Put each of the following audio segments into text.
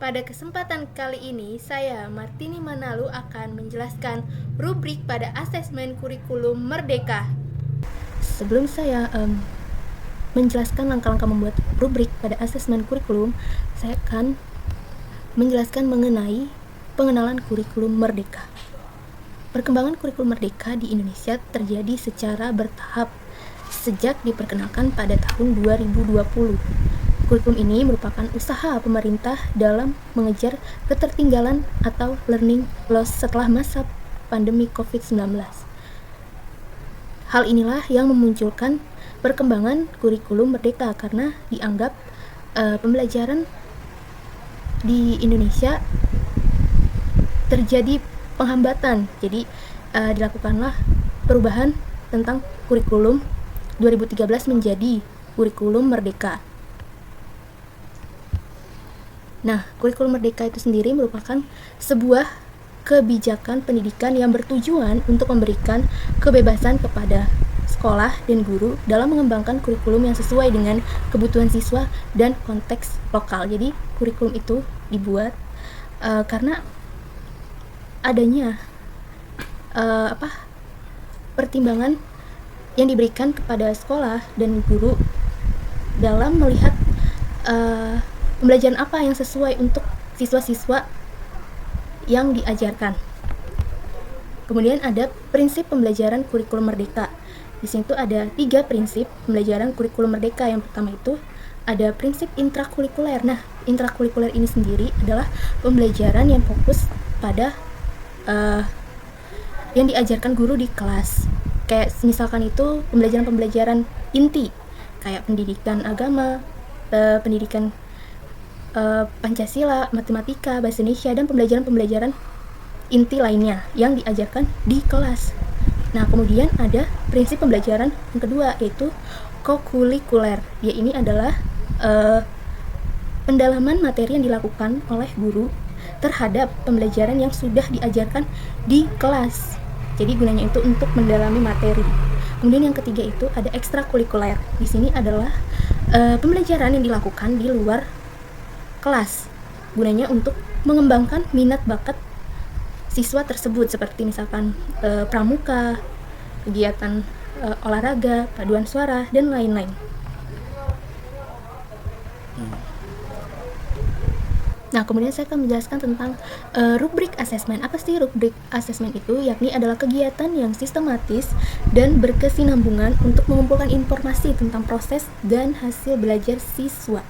Pada kesempatan kali ini, saya Martini Manalu akan menjelaskan rubrik pada asesmen kurikulum Merdeka. Sebelum saya menjelaskan langkah-langkah membuat rubrik pada asesmen kurikulum, saya akan menjelaskan mengenai pengenalan kurikulum Merdeka. Perkembangan kurikulum Merdeka di Indonesia terjadi secara bertahap sejak diperkenalkan pada tahun 2020. Kurikulum ini merupakan usaha pemerintah dalam mengejar ketertinggalan atau learning loss setelah masa pandemi COVID-19. Hal inilah yang memunculkan perkembangan kurikulum Merdeka karena dianggap pembelajaran di Indonesia terjadi penghambatan. Jadi dilakukanlah perubahan tentang kurikulum 2013 menjadi kurikulum Merdeka. Nah, kurikulum Merdeka itu sendiri merupakan sebuah kebijakan pendidikan yang bertujuan untuk memberikan kebebasan kepada sekolah dan guru dalam mengembangkan kurikulum yang sesuai dengan kebutuhan siswa dan konteks lokal. Jadi, kurikulum itu dibuat karena adanya pertimbangan yang diberikan kepada sekolah dan guru dalam melihat pembelajaran apa yang sesuai untuk siswa-siswa yang diajarkan. Kemudian ada prinsip pembelajaran kurikulum Merdeka. Di sini tuh ada 3 prinsip pembelajaran kurikulum Merdeka. Yang pertama itu ada prinsip intrakurikuler. Nah, intrakurikuler ini sendiri adalah pembelajaran yang fokus pada yang diajarkan guru di kelas. Kayak misalkan itu pembelajaran inti, kayak pendidikan agama, pendidikan Pancasila, matematika, bahasa Indonesia, dan pembelajaran-pembelajaran inti lainnya yang diajarkan di kelas. Nah, kemudian ada prinsip pembelajaran yang kedua, yaitu kokurikuler. Ya, ini adalah pendalaman materi yang dilakukan oleh guru terhadap pembelajaran yang sudah diajarkan di kelas. Jadi gunanya itu untuk mendalami materi. Kemudian yang ketiga itu ada ekstrakurikuler. Di sini adalah pembelajaran yang dilakukan di luar kelas. Gunanya untuk mengembangkan minat bakat siswa tersebut, seperti misalkan pramuka, kegiatan olahraga, paduan suara, dan lain-lain. Nah, kemudian saya akan menjelaskan tentang rubrik asesmen. Apa sih rubrik asesmen itu? Yakni adalah kegiatan yang sistematis dan berkesinambungan untuk mengumpulkan informasi tentang proses dan hasil belajar siswa.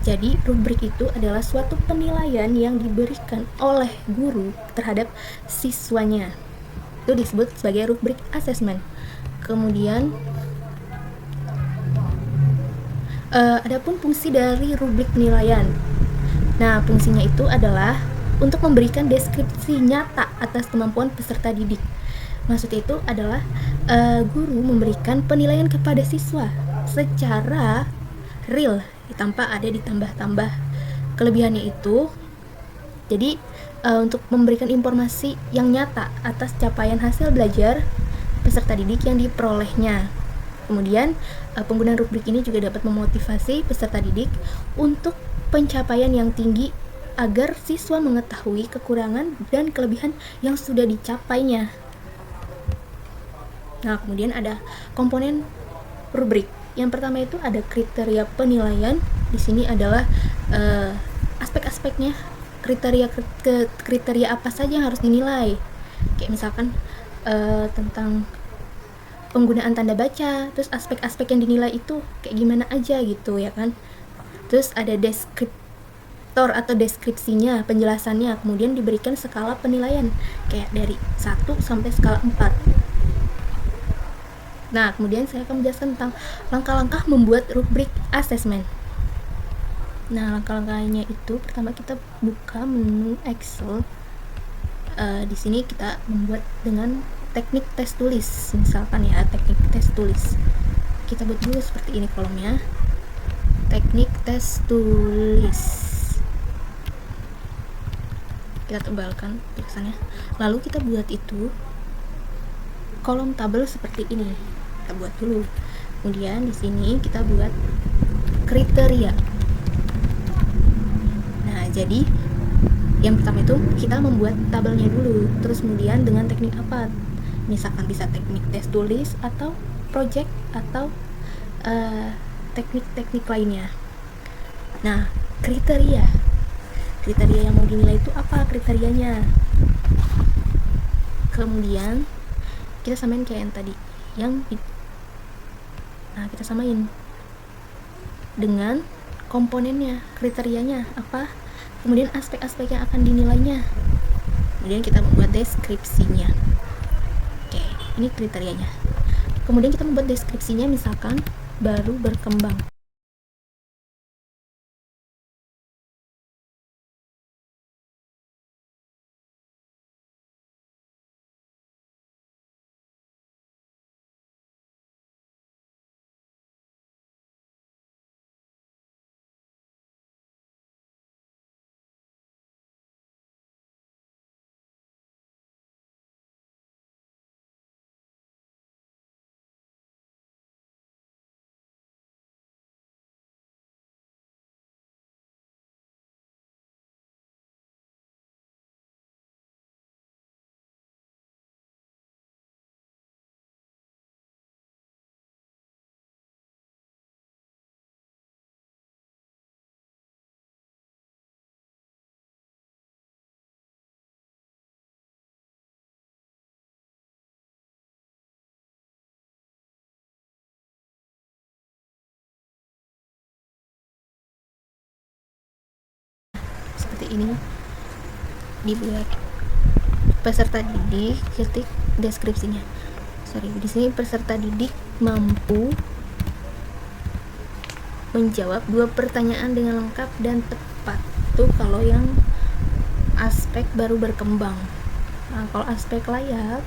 Jadi, rubrik itu adalah suatu penilaian yang diberikan oleh guru terhadap siswanya. Itu disebut sebagai rubrik asesmen. Kemudian, adapun fungsi dari rubrik penilaian. Nah, fungsinya itu adalah untuk memberikan deskripsi nyata atas kemampuan peserta didik. Maksudnya itu adalah guru memberikan penilaian kepada siswa secara real, tanpa ada ditambah-tambah. Kelebihannya itu, jadi untuk memberikan informasi yang nyata atas capaian hasil belajar peserta didik yang diperolehnya. Kemudian penggunaan rubrik ini juga dapat memotivasi peserta didik untuk pencapaian yang tinggi agar siswa mengetahui kekurangan dan kelebihan yang sudah dicapainya. Nah, kemudian ada komponen rubrik. Yang pertama itu ada kriteria penilaian. Di sini adalah aspek-aspeknya, kriteria apa saja yang harus dinilai. Kayak misalkan tentang penggunaan tanda baca, terus aspek-aspek yang dinilai itu kayak gimana aja gitu ya kan. Terus ada deskriptor atau deskripsinya, penjelasannya, kemudian diberikan skala penilaian kayak dari 1 sampai skala 4. Nah, kemudian saya akan menjelaskan tentang langkah-langkah membuat rubrik asesmen. Nah, langkah-langkahnya itu pertama kita buka menu Excel. Di sini kita membuat dengan teknik tes tulis, misalkan ya, teknik tes tulis. Kita buat dulu seperti ini kolomnya. Teknik tes tulis. Kita tebalkan tulisannya. Lalu kita buat itu kolom tabel seperti ini. Kita buat dulu. Kemudian di sini kita buat kriteria. Nah, jadi yang pertama itu kita membuat tabelnya dulu, terus kemudian dengan teknik apa, misalkan bisa teknik tes tulis atau project atau teknik-teknik lainnya. Nah, kriteria yang mau dinilai itu apa kriterianya. Kemudian kita samain kayak yang tadi, kita samain dengan komponennya, kriterianya apa, kemudian aspek-aspek yang akan dinilainya, kemudian kita membuat deskripsinya. Oke, ini kriterianya. Kemudian kita membuat deskripsinya, misalkan baru berkembang. Seperti ini, dibuat peserta didik ketik deskripsinya. Di sini peserta didik mampu menjawab 2 pertanyaan dengan lengkap dan tepat. Tuh kalau yang aspek baru berkembang. Nah, kalau aspek layak,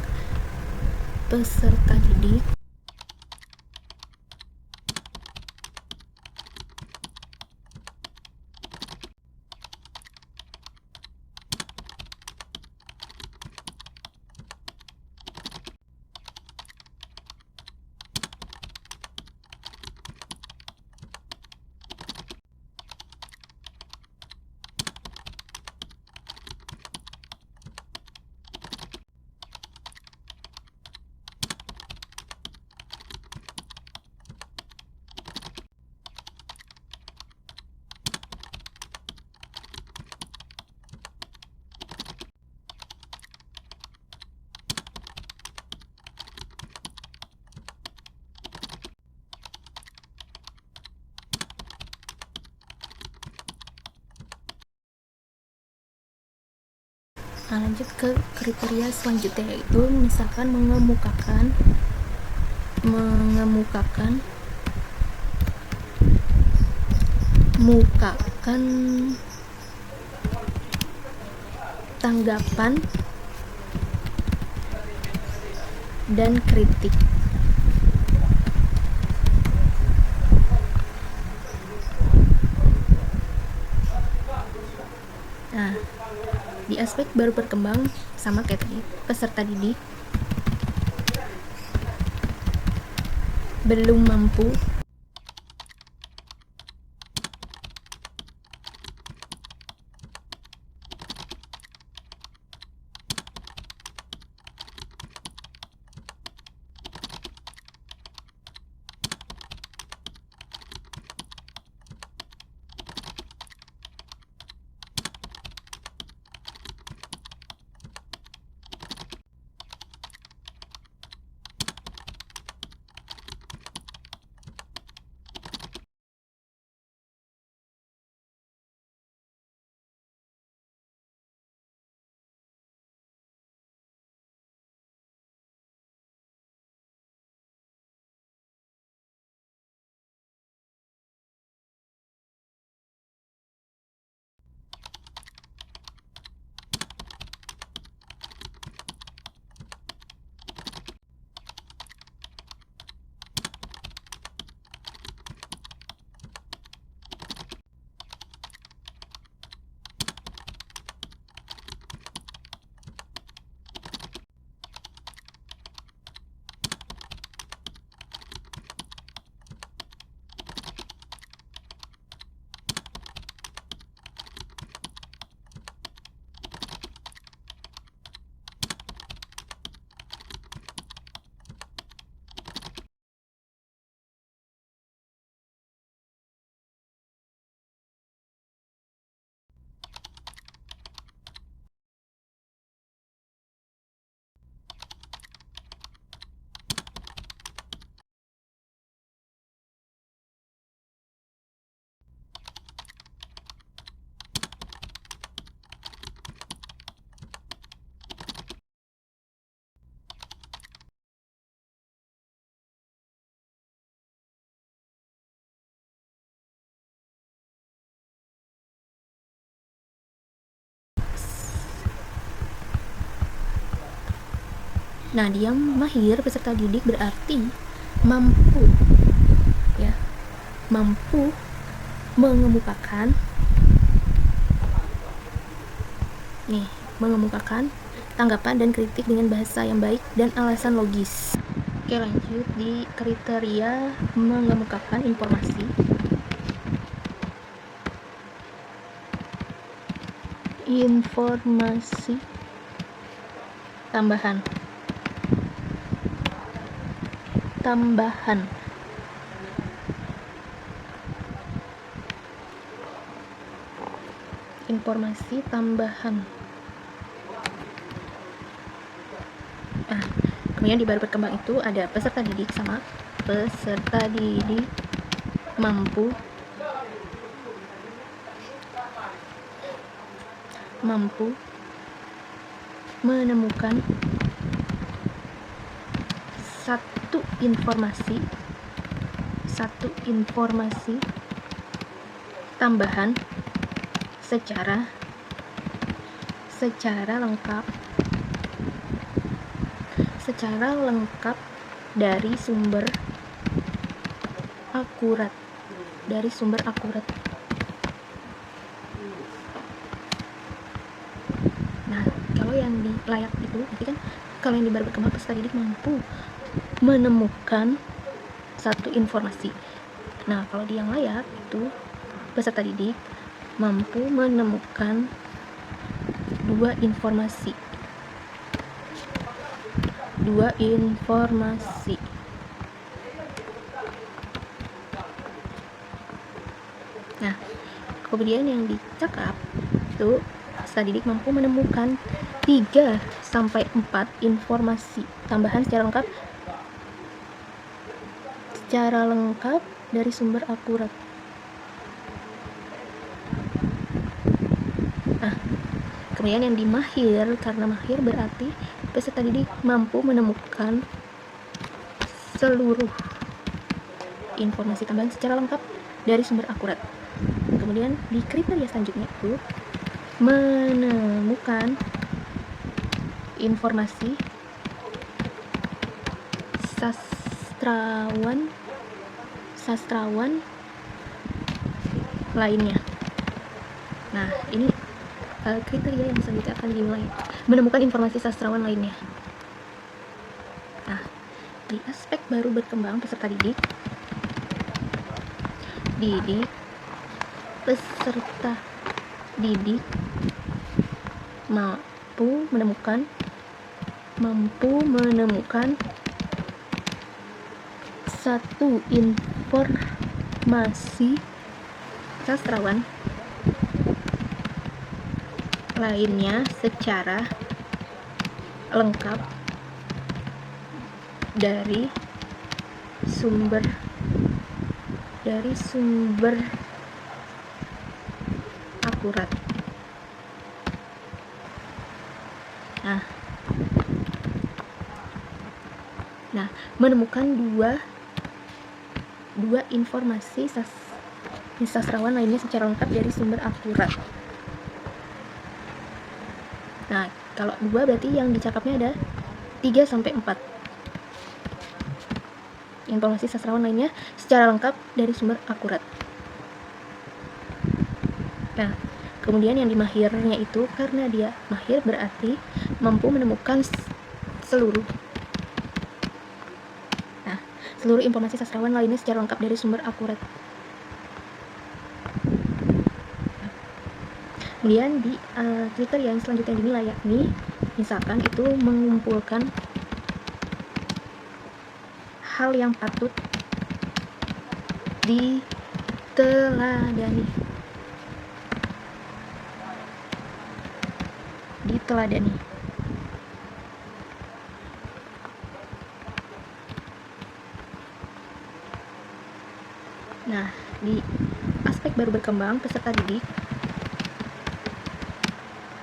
peserta didik lanjut ke kriteria selanjutnya, yaitu misalkan mengemukakan tanggapan dan kritik. Nah, di aspek baru berkembang sama kayak tadi, peserta didik belum mampu Nah, dia mahir peserta didik berarti mampu, ya, mampu mengemukakan tanggapan dan kritik dengan bahasa yang baik dan alasan logis. Oke, lanjut di kriteria mengemukakan informasi. Informasi tambahan. Informasi tambahan. Kemudian di baru berkembang itu ada peserta didik sama peserta didik mampu menemukan satu informasi tambahan secara lengkap dari sumber akurat. Nah, kalau yang di layak itu berarti kan kalau yang di baru berkembang peserta didik mampu menemukan satu informasi. Nah, kalau di yang layak itu peserta didik mampu menemukan dua informasi. Nah, kemudian yang dicakap itu peserta didik mampu menemukan 3-4 informasi tambahan secara lengkap dari sumber akurat. Nah, kemudian yang dimahir, karena mahir berarti peserta didik mampu menemukan seluruh informasi tambahan secara lengkap dari sumber akurat. Kemudian di kriteria selanjutnya itu menemukan informasi sastrawan lainnya. Nah, ini kriteria yang selanjutnya akan dinilai, menemukan informasi sastrawan lainnya. Nah, di aspek baru berkembang peserta didik peserta didik mampu menemukan satu informasi sastrawan lainnya secara lengkap dari sumber akurat. Nah, menemukan dua informasi sastrawan lainnya secara lengkap dari sumber akurat. Nah, kalau 2 berarti yang dicakapnya ada 3-4 informasi sastrawan lainnya secara lengkap dari sumber akurat. Nah, kemudian yang dimahirnya itu karena dia mahir berarti mampu menemukan seluruh informasi sastrawan lainnya secara lengkap dari sumber akurat. Kemudian di kriteria yang selanjutnya dinilai yakni misalkan itu mengumpulkan hal yang patut diteladani. Nah, di aspek baru berkembang peserta didik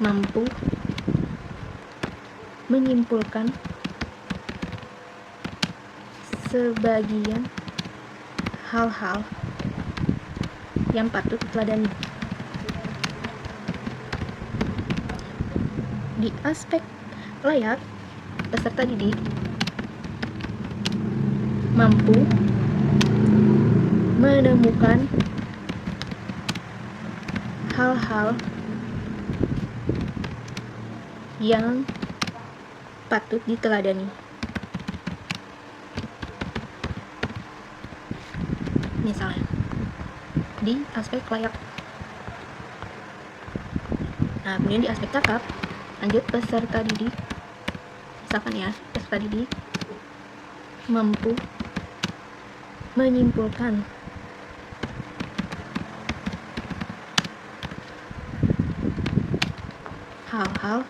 mampu menyimpulkan sebagian hal-hal yang patut diteladani. Di aspek layak peserta didik mampu menemukan hal-hal yang patut diteladani. Misalnya, di aspek layak. Nah, kemudian di aspek cakap, lanjut peserta didik. Misalkan ya, peserta didik mampu menyimpulkan hal-hal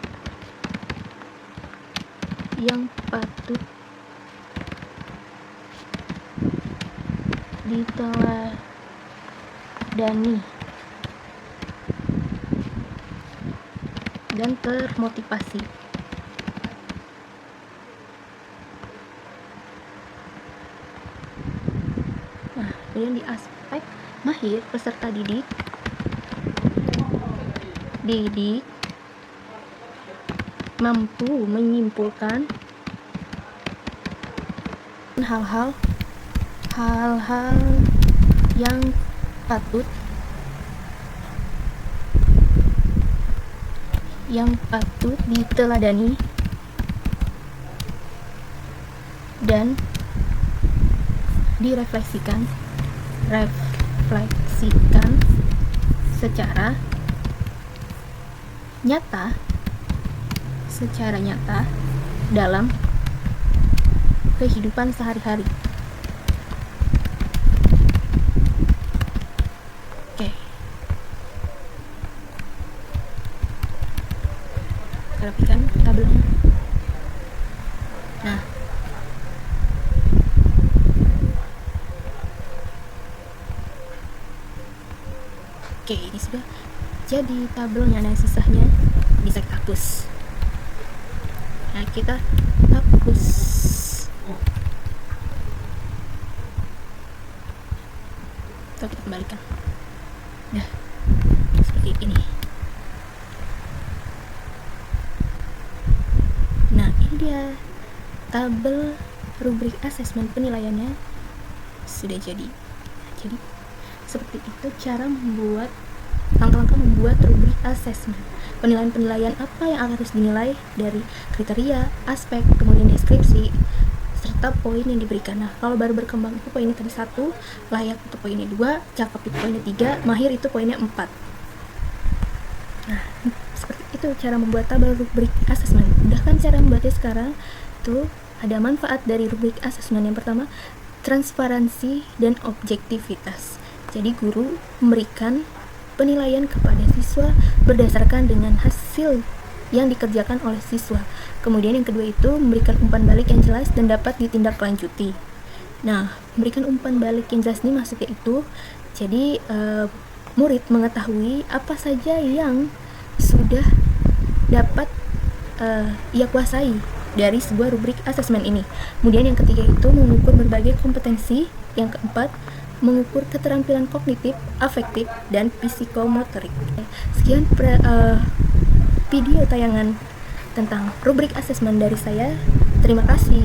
yang patut diteladani dan termotivasi. Nah, kemudian di aspek mahir, peserta didik mampu menyimpulkan hal-hal yang patut diteladani dan direfleksikan secara nyata dalam kehidupan sehari-hari. Oke. Rapikan tabelnya. Nah, oke, ini sudah jadi tabelnya. Nah, sisanya bisa kita hapus. Nah, kita hapus. Atau kita kembalikan. Nah, seperti ini. Nah, ini dia tabel rubrik asesmen penilaiannya sudah jadi. Jadi seperti itu cara membuat langkah-langkah membuat rubrik asesmen. Penilaian-penilaian apa yang harus dinilai dari kriteria, aspek, kemudian deskripsi, serta poin yang diberikan. Nah, kalau baru berkembang itu poinnya tadi 1, layak itu poinnya 2, cakep itu poinnya 3, mahir itu poinnya 4. Nah, seperti itu cara membuat tabel rubrik asesmen. Udah kan cara membuatnya sekarang? Tuh, ada manfaat dari rubrik asesmen. Yang pertama, transparansi dan objektivitas. Jadi guru memberikan penilaian kepada siswa berdasarkan dengan hasil yang dikerjakan oleh siswa. Kemudian yang kedua itu memberikan umpan balik yang jelas dan dapat ditindaklanjuti. Nah, memberikan umpan balik yang jelas ini maksudnya itu jadi murid mengetahui apa saja yang sudah dapat ia kuasai dari sebuah rubrik asesmen ini. Kemudian yang ketiga itu mengukur berbagai kompetensi. Yang keempat, mengukur keterampilan kognitif, afektif, dan psikomotorik. Sekian video tayangan tentang rubrik asesmen dari saya. Terima kasih.